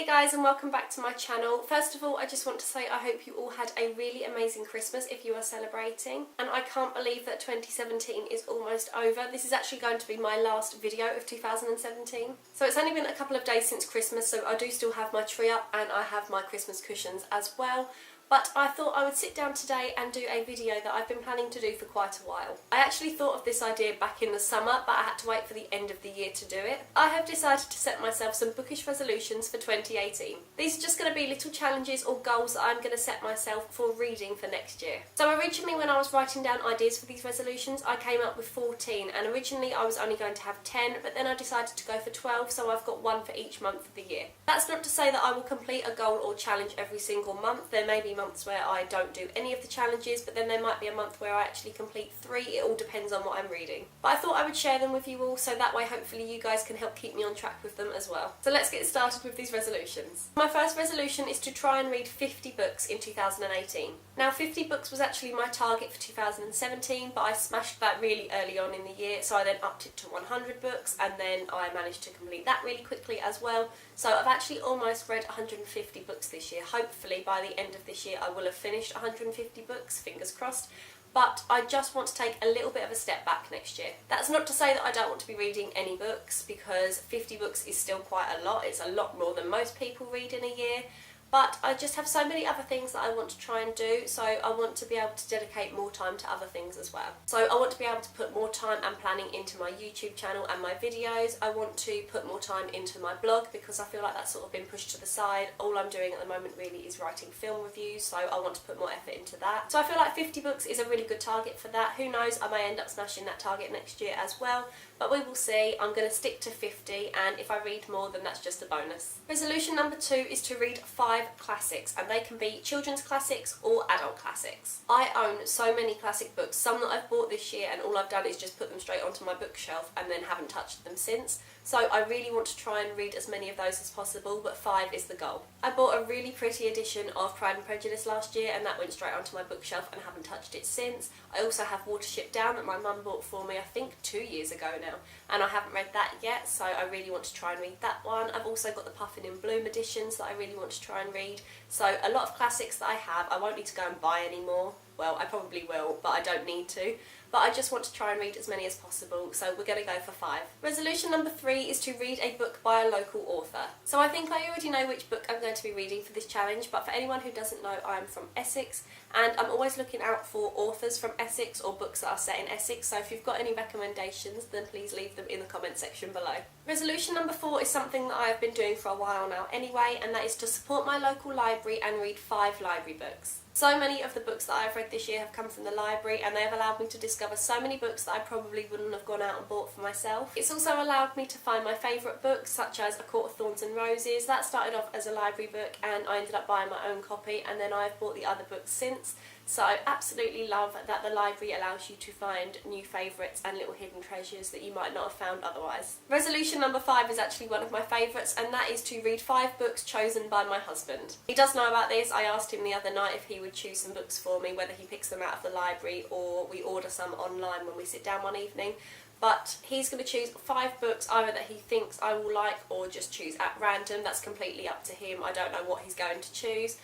Hey guys, and welcome back to my channel. First of all, I just want to say I hope you all had a really amazing Christmas if you are celebrating. And I can't believe that 2017 is almost over. This is actually going to be my last video of 2017. So it's only been a couple of days since Christmas, so I do still have my tree up and I have my Christmas cushions as well. But I thought I would sit down today and do a video that I've been planning to do for quite a while. I actually thought of this idea back in the summer, but I had to wait for the end of the year to do it. I have decided to set myself some bookish resolutions for 2018. These are just going to be little challenges or goals that I'm going to set myself for reading for next year. So originally when I was writing down ideas for these resolutions, I came up with 14, and originally I was only going to have 10, but then I decided to go for 12, so I've got one for each month of the year. That's not to say that I will complete a goal or challenge every single month. There may be months where I don't do any of the challenges, but then there might be a month where I actually complete 3. It all depends on what I'm reading. But I thought I would share them with you all, so that way hopefully you guys can help keep me on track with them as well. So let's get started with these resolutions. My first resolution is to try and read 50 books in 2018. Now 50 books was actually my target for 2017, but I smashed that really early on in the year, so I then upped it to 100 books, and then I managed to complete that really quickly as well. So I've actually almost read 150 books this year. Hopefully by the end of this year I will have finished 150 books, fingers crossed. But I just want to take a little bit of a step back next year. That's not to say that I don't want to be reading any books, because 50 books is still quite a lot. It's a lot more than most people read in a year. But I just have so many other things that I want to try and do, so I want to be able to dedicate more time to other things as well. So I want to be able to put more time and planning into my YouTube channel and my videos. I want to put more time into my blog, because I feel like that's sort of been pushed to the side. All I'm doing at the moment really is writing film reviews, so I want to put more effort into that. So I feel like 50 books is a really good target for that. Who knows, I may end up smashing that target next year as well, but we will see. I'm going to stick to 50, and if I read more then that's just a bonus. Resolution number 2 is to read 5 classics, and they can be children's classics or adult classics. I own so many classic books, some that I've bought this year and all I've done is just put them straight onto my bookshelf and then haven't touched them since. So I really want to try and read as many of those as possible, but 5 is the goal. I bought a really pretty edition of Pride and Prejudice last year, and that went straight onto my bookshelf and haven't touched it since. I also have Watership Down that my mum bought for me I think 2 years ago now, and I haven't read that yet, so I really want to try and read that one. I've also got the Puffin in Bloom editions that I really want to try and read. So a lot of classics that I have, I won't need to go and buy anymore. Well, I probably will, but I don't need to. But I just want to try and read as many as possible, so we're going to go for 5. Resolution number 3 is to read a book by a local author. So I think I already know which book I'm going to be reading for this challenge, but for anyone who doesn't know, I'm from Essex, and I'm always looking out for authors from Essex or books that are set in Essex, so if you've got any recommendations then please leave them in the comment section below. Resolution number 4 is something that I have been doing for a while now anyway, and that is to support my local library and read 5 library books. So many of the books that I've read this year have come from the library, and they have allowed me to discover so many books that I probably wouldn't have gone out and bought for myself. It's also allowed me to find my favourite books, such as A Court of Thorns and Roses. That started off as a library book and I ended up buying my own copy, and then I've bought the other books since. So I absolutely love that the library allows you to find new favourites and little hidden treasures that you might not have found otherwise. Resolution number 5 is actually one of my favourites, and that is to read 5 books chosen by my husband. He does know about this. I asked him the other night if he would choose some books for me, whether he picks them out of the library or we order some online when we sit down one evening. But he's going to choose 5 books either that he thinks I will like or just choose at random. That's completely up to him. I don't know what he's going to choose.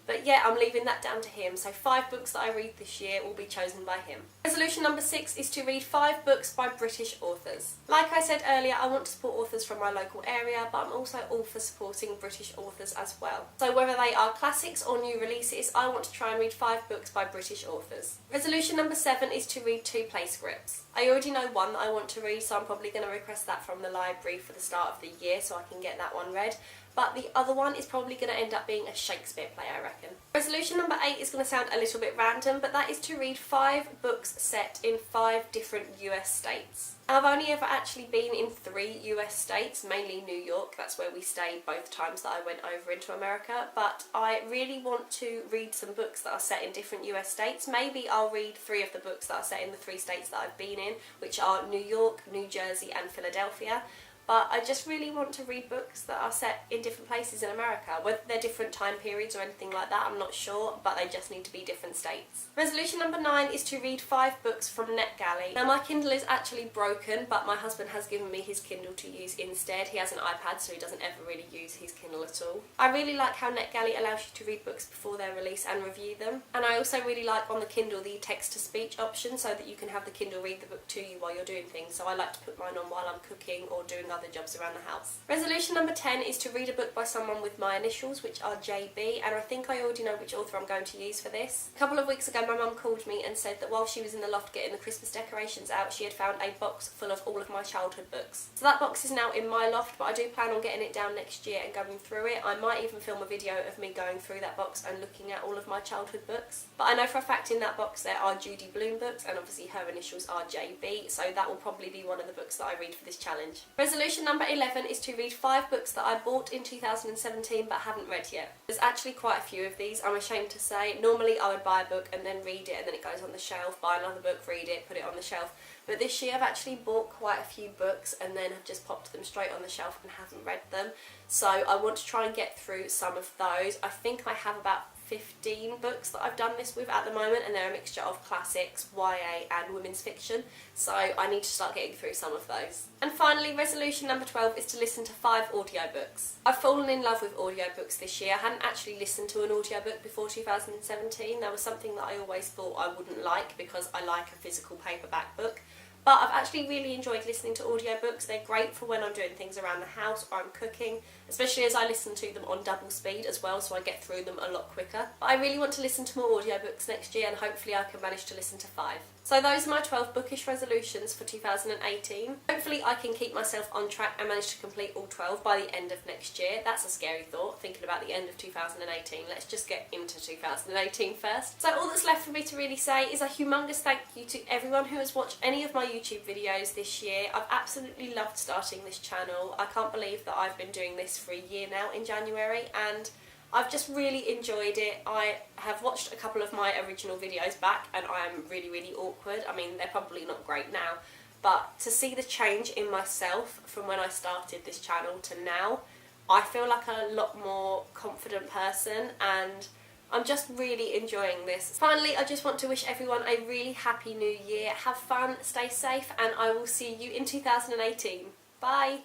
But yeah, I'm leaving that down to him, so 5 books that I read this year will be chosen by him. Resolution number 6 is to read 5 books by British authors. Like I said earlier, I want to support authors from my local area, but I'm also all for supporting British authors as well. So whether they are classics or new releases, I want to try and read 5 books by British authors. Resolution number 7 is to read 2 play scripts. I already know one that I want to read, so I'm probably going to request that from the library for the start of the year so I can get that one read. But the other one is probably going to end up being a Shakespeare play, I reckon. Resolution number 8 is going to sound a little bit random, but that is to read 5 books set in 5 different US states. I've only ever actually been in 3 US states, mainly New York. That's where we stayed both times that I went over into America. But I really want to read some books that are set in different US states. Maybe I'll read 3 of the books that are set in the 3 states that I've been in, which are New York, New Jersey and Philadelphia. but I just really want to read books that are set in different places in America. Whether they're different time periods or anything like that, I'm not sure, but they just need to be different states. Resolution number 9 is to read 5 books from NetGalley. Now, my Kindle is actually broken, but my husband has given me his Kindle to use instead. He has an iPad, so he doesn't ever really use his Kindle at all. I really like how NetGalley allows you to read books before their release and review them. And I also really like on the Kindle the text-to-speech option, so that you can have the Kindle read the book to you while you're doing things. So I like to put mine on while I'm cooking or doing other jobs around the house. Resolution number 10 is to read a book by someone with my initials, which are JB, and I think I already know which author I'm going to use for this. A couple of weeks ago my mum called me and said that while she was in the loft getting the Christmas decorations out, she had found a box full of all of my childhood books. So that box is now in my loft, but I do plan on getting it down next year and going through it. I might even film a video of me going through that box and looking at all of my childhood books. But I know for a fact in that box there are Judy Blume books, and obviously her initials are JB, so that will probably be one of the books that I read for this challenge. Resolution number 11 is to read 5 books that I bought in 2017 but haven't read yet. There's actually quite a few of these, I'm ashamed to say. Normally I would buy a book and then read it and then it goes on the shelf, buy another book, read it, put it on the shelf. But this year I've actually bought quite a few books and then have just popped them straight on the shelf and haven't read them. So I want to try and get through some of those. I think I have about 15 books that I've done this with at the moment, and they're a mixture of classics, YA and women's fiction, so I need to start getting through some of those. And finally, resolution number 12 is to listen to 5 audiobooks. I've fallen in love with audiobooks this year. I hadn't actually listened to an audiobook before 2017. That was something that I always thought I wouldn't like because I like a physical paperback book. But I've actually really enjoyed listening to audiobooks. They're great for when I'm doing things around the house or I'm cooking, especially as I listen to them on double speed as well, so I get through them a lot quicker. But I really want to listen to more audiobooks next year, and hopefully I can manage to listen to 5. So those are my 12 bookish resolutions for 2018. Hopefully I can keep myself on track and manage to complete all 12 by the end of next year. That's a scary thought, thinking about the end of 2018. Let's just get into 2018 first. So all that's left for me to really say is a humongous thank you to everyone who has watched any of my YouTube videos this year. I've absolutely loved starting this channel. I can't believe that I've been doing this for a year now in January, and I've just really enjoyed it. I have watched a couple of my original videos back and I am really, really awkward. I mean, they're probably not great now, but to see the change in myself from when I started this channel to now, I feel like a lot more confident person, and I'm just really enjoying this. Finally, I just want to wish everyone a really happy new year. Have fun, stay safe, and I will see you in 2018. Bye!